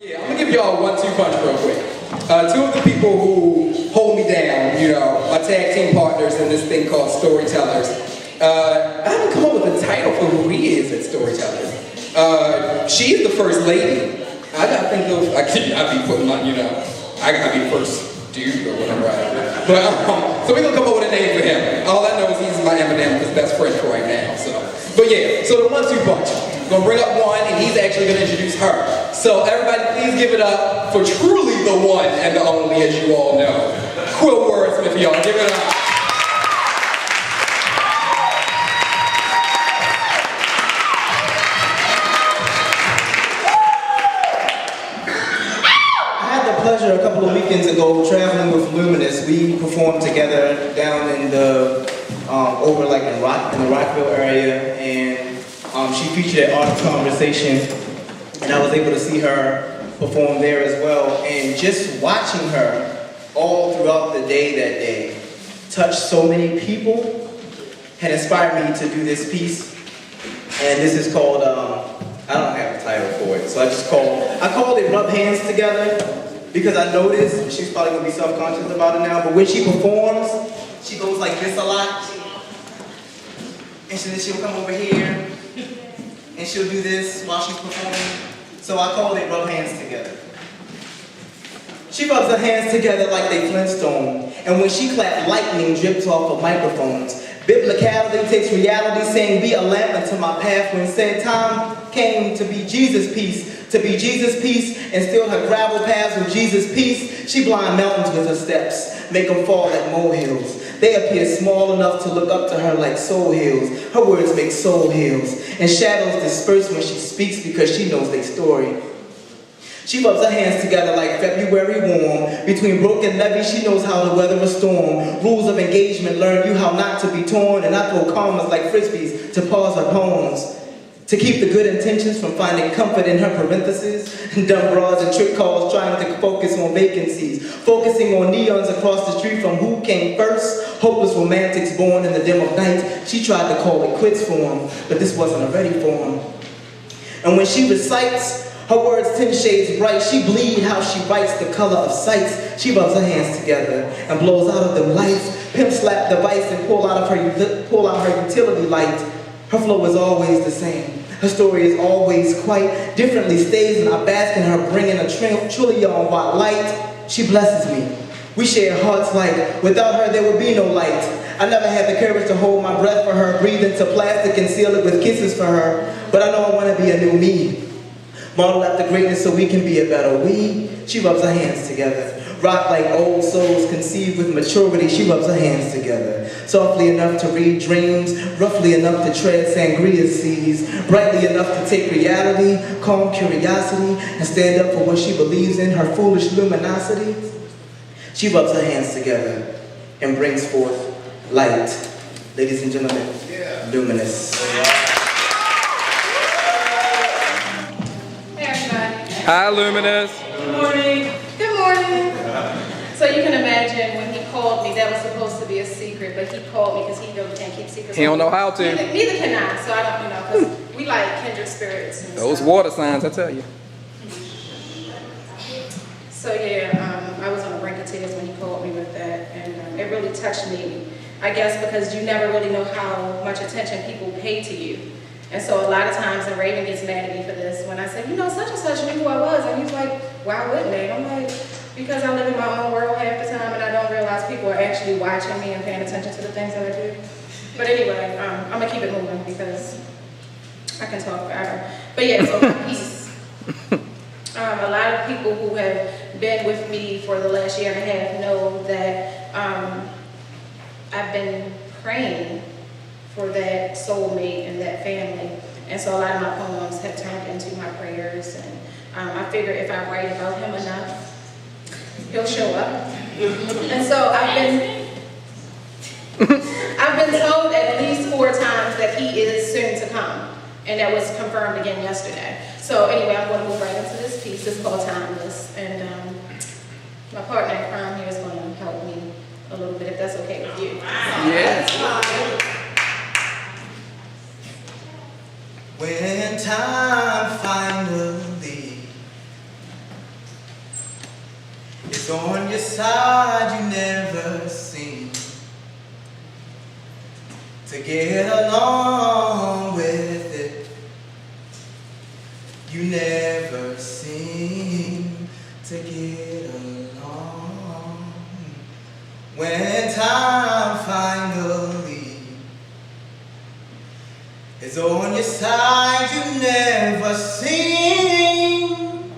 Yeah, I'm gonna give y'all a 1-2 punch real quick. Two of the people who hold me down, you know, my tag team partners in this thing called Storytellers. I haven't come up with a title for who he is at Storytellers. She's the first lady. I gotta think of, I be putting my, you know, I gotta be the first dude or whatever. But, so we're gonna come up with a name for him. All I know is he's my Eminem, his best friend for right now, so. But yeah, so the 1-2 punch. Gonna bring up one, and he's actually gonna introduce her. So everybody, please give it up for truly the one and the only, as you all know, Quill Wordsmith, y'all. Give it up. I had the pleasure a couple of weekends ago traveling with luminoUS. We performed together down in the over like in the Rockville area, and she featured at Art Conversation, and I was able to see her perform there as well. And just watching her all throughout the day that day touch so many people had inspired me to do this piece. And this is called, I don't have a title for it, so I called it Rub Hands Together, because I noticed, she's probably gonna be self-conscious about it now, but when she performs, she goes like this a lot. And then she'll come over here, and she'll do this while she's performing. So I called it Rub Hands Together. She rubs her hands together like they Flintstone, and when she claps, lightning drips off of microphones. Biblicality takes reality, saying, be a lamp unto my path, when said time came to be Jesus' peace, and still her gravel paths with Jesus' peace. She blind mountains with her steps, make them fall like molehills. They appear small enough to look up to her like soul hills. Her words make soul hills, and shadows disperse when she speaks because she knows their story. She rubs her hands together like February warm. Between broken levees, she knows how to weather a storm. Rules of engagement learn you how not to be torn, and I throw commas like frisbees to pause her poems. To keep the good intentions from finding comfort in her parentheses. Dumb broads and trick calls trying to focus on vacancies. Focusing on neons across the street from who came first. Hopeless romantics born in the dim of night. She tried to call it quits for him, but this wasn't ready for him. And when she recites, her words 10 shades bright. She bleed how she writes the color of sights. She rubs her hands together and blows out of them lights. Pimp slap device and pull out her utility light. Her flow is always the same. Her story is always quite differently staged, and I bask in her bringing a trillion watt light. She blesses me. We share hearts like, without her there would be no light. I never had the courage to hold my breath for her, breathe into plastic and seal it with kisses for her. But I know I want to be a new me. Model after greatness so we can be a better we. She rubs her hands together. Rock like old souls conceived with maturity. She rubs her hands together. Softly enough to read dreams. Roughly enough to tread sangria seas. Brightly enough to take reality. Calm curiosity. And stand up for what she believes in. Her foolish luminosity. She rubs her hands together. And brings forth light. Ladies and gentlemen, luminoUS. Hi, luminoUS. Good morning. Good morning. So you can imagine when he called me, that was supposed to be a secret, but he called me because he really can't keep secrets. He don't know how to. Neither can I, so I don't, because we like kindred spirits. And Those stuff. water signs, I tell you. So yeah, I was on the brink of tears when he called me with that, and it really touched me. I guess because you never really know how much attention people pay to you. And so a lot of times, and Raven gets mad at me for this, when I say, you know, such and such knew who I was, and he's like, why wouldn't they? I'm like, because I live in my own world half the time, and I don't realize people are actually watching me and paying attention to the things that I do. But anyway, I'm gonna keep it moving because I can talk forever. But yeah, so my piece. A lot of people who have been with me for the last year and a half know that I've been praying for that soulmate and that family. And so a lot of my poems have turned into my prayers. And I figure if I write about him enough, he'll show up. And so I've been told at least 4 times that he is soon to come. And that was confirmed again yesterday. So anyway, I'm going to move right into this piece. It's called Timeless. And my partner in crime here is going to help me a little bit, if that's okay with you. Yes. When time finally your side you never seem to get along with it. You never seem to get along. When time finally is on your side, you never seem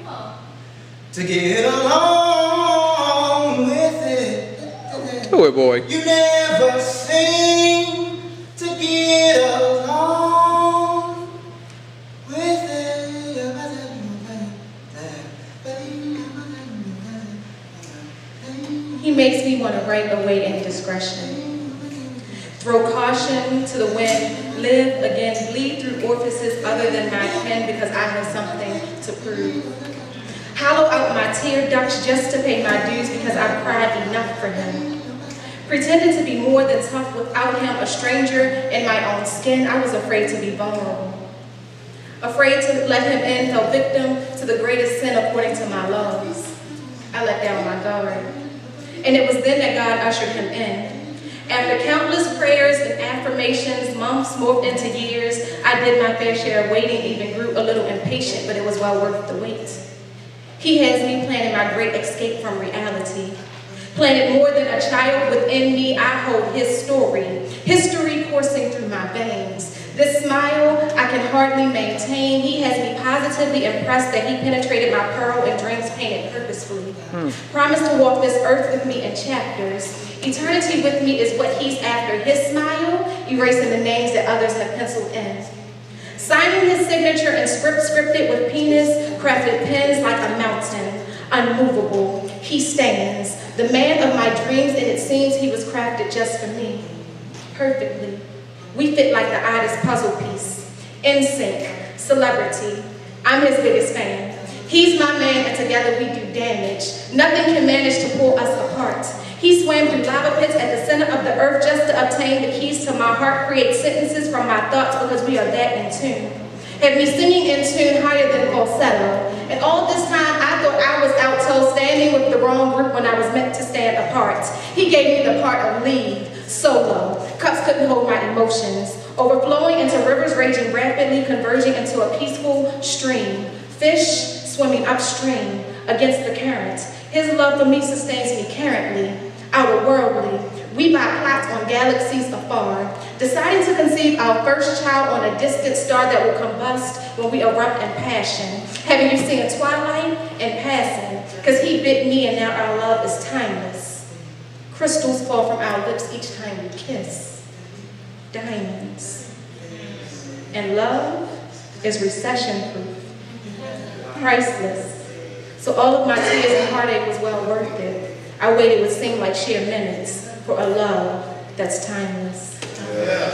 to get along with it. Do it, boy. You never seem to get along with it. He makes me want to write away indiscretion. Throw caution to the wind, live again, bleed through orifices other than my pen because I have something to prove. Hollow out my tear ducts just to pay my dues because I've cried enough for him. Pretended to be more than tough without him, a stranger in my own skin. I was afraid to be vulnerable. Afraid to let him in, fell victim to the greatest sin according to my laws. I let down my guard. And it was then that God ushered him in. After countless prayers and affirmations, months morphed into years, I did my fair share of waiting, even grew a little impatient, but it was well worth the wait. He has me planning my great escape from reality. Planted more than a child within me, I hold his story, history coursing through my veins. This smile I can hardly maintain. He has me positively impressed that he penetrated my pearl and dreams painted purposefully. Promised to walk this earth with me in chapters. Eternity with me is what he's after. His smile, erasing the names that others have penciled in. Signing his signature in scripted with penis, crafted pens like a mountain, unmovable. He stands, the man of my dreams, and it seems he was crafted just for me. Perfectly. We fit like the oddest puzzle piece. In sync, celebrity. I'm his biggest fan. He's my man, and together we do damage. Nothing can manage to pull us apart. He swam through lava pits at the center of the earth just to obtain the keys to my heart, create sentences from my thoughts because we are that in tune. Had me singing in tune higher than falsetto. And all this time I thought I was alto, standing with the wrong group when I was meant to stand apart. He gave me the part of lead, solo. Cups couldn't hold my emotions. Overflowing into rivers raging rapidly, converging into a peaceful stream. Fish swimming upstream against the current. His love for me sustains me currently. Outerworldly, we buy plots on galaxies afar, deciding to conceive our first child on a distant star that will combust when we erupt in passion. Haven't you seen Twilight in passing? Because he bit me and now our love is timeless. Crystals fall from our lips each time we kiss. Diamonds. And love is recession-proof. Priceless. So all of my tears and heartache was well worth it. I waited what seemed like sheer minutes for a love that's timeless. Yeah.